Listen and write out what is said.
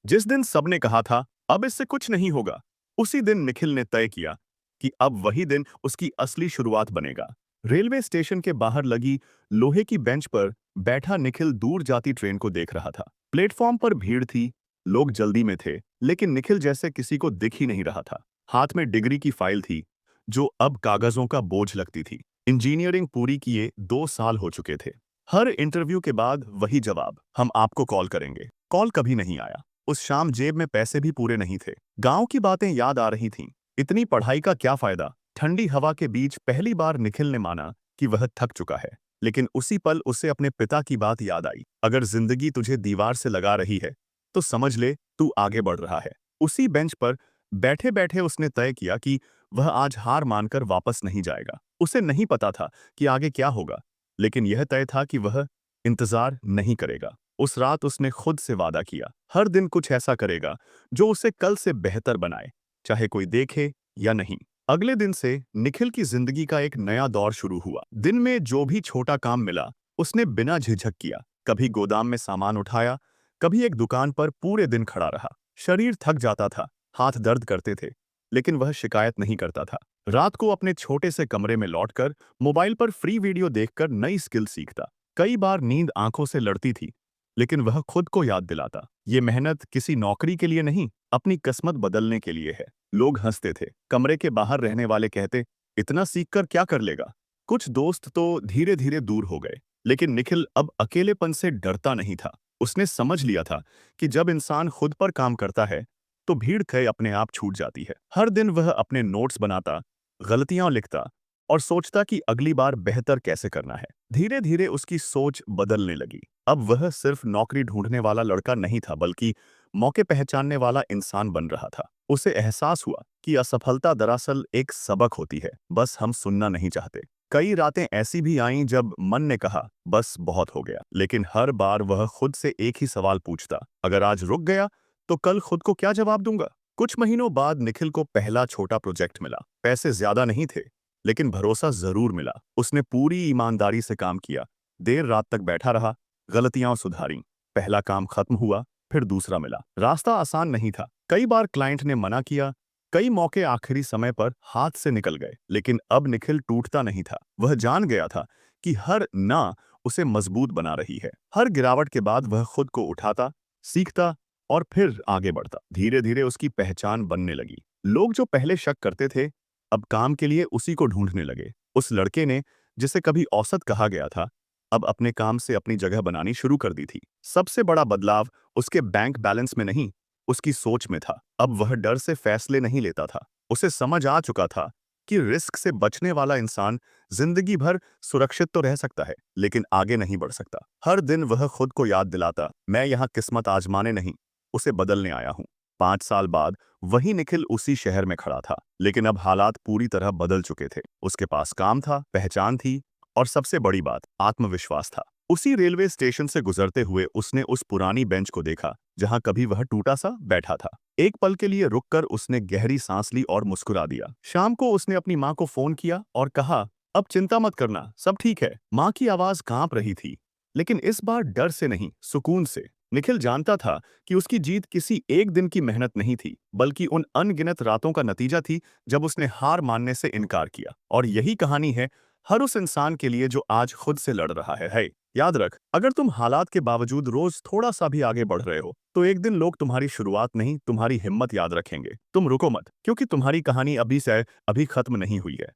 जिस दिन सबने कहा था अब इससे कुछ नहीं होगा, उसी दिन निखिल ने तय किया कि अब वही दिन उसकी असली शुरुआत बनेगा। रेलवे स्टेशन के बाहर लगी लोहे की बेंच पर बैठा निखिल दूर जाती ट्रेन को देख रहा था। प्लेटफॉर्म पर भीड़ थी, लोग जल्दी में थे, लेकिन निखिल जैसे किसी को दिख ही नहीं रहा था। हाथ में डिग्री की फाइल थी, जो अब कागजों का बोझ लगती थी। इंजीनियरिंग पूरी किए 2 साल हो चुके थे। हर इंटरव्यू के बाद वही जवाब, हम आपको कॉल करेंगे। कॉल कभी नहीं आया। उस शाम जेब में पैसे भी पूरे नहीं थे। गांव की बातें याद आ रही थीं। इतनी पढ़ाई का क्या फायदा। ठंडी हवा के बीच पहली बार निखिल ने माना कि वह थक चुका है। लेकिन उसी पल उसे अपने पिता की बात याद आई, अगर जिंदगी तुझे दीवार से लगा रही है तो समझ ले तू आगे बढ़ रहा है। उसी बेंच पर बैठे बैठे उसने तय किया कि वह आज हार मानकर वापस नहीं जाएगा। उसे नहीं पता था कि आगे क्या होगा, लेकिन यह तय था कि वह इंतजार नहीं करेगा। उस रात उसने खुद से वादा किया, हर दिन कुछ ऐसा करेगा जो उसे कल से बेहतर बनाए, चाहे कोई देखे या नहीं। अगले दिन से निखिल की जिंदगी का एक नया दौर शुरू हुआ। दिन में जो भी छोटा काम मिला, उसने बिना झिझक किया। कभी गोदाम में सामान उठाया, कभी एक दुकान पर पूरे दिन खड़ा रहा। शरीर थक जाता था, हाथ दर्द करते थे, लेकिन वह शिकायत नहीं करता था। रात को अपने छोटे से कमरे में लौटकर मोबाइल पर फ्री वीडियो देखकर नई स्किल सीखता। कई बार नींद आंखों से लड़ती थी, लेकिन वह खुद को याद दिलाता, ये मेहनत किसी नौकरी के लिए नहीं, अपनी किस्मत बदलने के लिए है। लोग हंसते थे, कमरे के बाहर रहने वाले कहते, इतना सीखकर क्या कर लेगा। कुछ दोस्त तो धीरे धीरे दूर हो गए, लेकिन निखिल अब अकेलेपन से डरता नहीं था। उसने समझ लिया था कि जब इंसान खुद पर काम करता है तो भीड़ खै अपने आप छूट जाती है। हर दिन वह अपने नोट्स बनाता, गलतियां लिखता और सोचता कि अगली बार बेहतर कैसे करना है। धीरे धीरे उसकी सोच बदलने लगी। अब वह सिर्फ नौकरी ढूंढने वाला लड़का नहीं था, बल्कि मौके पहचानने वाला इंसान बन रहा था। उसे एहसास हुआ कि असफलता दरअसल एक सबक होती है, बस हम सुनना नहीं चाहते। कई रातें ऐसी भी आईं जब मन ने कहा बस बहुत हो गया, लेकिन हर बार वह खुद से एक ही सवाल पूछता, अगर आज रुक गया तो कल खुद को क्या जवाब दूंगा। कुछ महीनों बाद निखिल को पहला छोटा प्रोजेक्ट मिला। पैसे ज्यादा नहीं थे, लेकिन भरोसा जरूर मिला। उसने पूरी ईमानदारी से काम किया, देर रात तक बैठा रहा, गलतियां सुधारी। पहला काम खत्म हुआ, फिर दूसरा मिला। रास्ता आसान नहीं था, कई बार क्लाइंट ने मना किया, कई मौके आखिरी समय पर हाथ से निकल गए, लेकिन अब निखिल टूटता नहीं था। वह जान गया था कि हर ना उसे मजबूत बना रही है। हर गिरावट के बाद वह खुद को उठाता, सीखता और फिर आगे बढ़ता। धीरे धीरे उसकी पहचान बनने लगी। लोग जो पहले शक करते थे, अब काम के लिए उसी को ढूंढने लगे। उस लड़के ने, जिसे कभी औसत कहा गया था, अब अपने काम से अपनी जगह बनानी शुरू कर दी थी। सबसे बड़ा बदलाव उसके बैंक बैलेंस में नहीं, उसकी सोच में था। अब वह डर से फैसले नहीं लेता था। उसे समझ आ चुका था कि रिस्क से बचने वाला इंसान जिंदगी भर सुरक्षित तो रह सकता है, लेकिन आगे नहीं बढ़ सकता। हर दिन वह खुद को याद दिलाता, मैं यहाँ किस्मत आजमाने नहीं, उसे बदलने आया हूँ। 5 साल बाद वही निखिल उसी शहर में खड़ा था, लेकिन अब हालात पूरी तरह बदल चुके थे। उसके पास काम था, पहचान थी और सबसे बड़ी बात, आत्मविश्वास था। उसी रेलवे स्टेशन से गुजरते हुए उसने उस पुरानी बेंच को देखा जहां कभी वह टूटा सा बैठा था। एक पल के लिए रुककर उसने गहरी सांस ली और मुस्कुरा दिया। शाम को उसने अपनी माँ को फोन किया और कहा, अब चिंता मत करना, सब ठीक है। माँ की आवाज कांप रही थी, लेकिन इस बार डर से नहीं, सुकून से। निखिल जानता था कि उसकी जीत किसी एक दिन की मेहनत नहीं थी, बल्कि उन अनगिनत रातों का नतीजा थी जब उसने हार मानने से इनकार किया। और यही कहानी है हर उस इंसान के लिए जो आज खुद से लड़ रहा है। याद रख, अगर तुम हालात के बावजूद रोज थोड़ा सा भी आगे बढ़ रहे हो, तो एक दिन लोग तुम्हारी शुरुआत नहीं, तुम्हारी हिम्मत याद रखेंगे। तुम रुको मत, क्योंकि तुम्हारी कहानी अभी से अभी खत्म नहीं हुई है।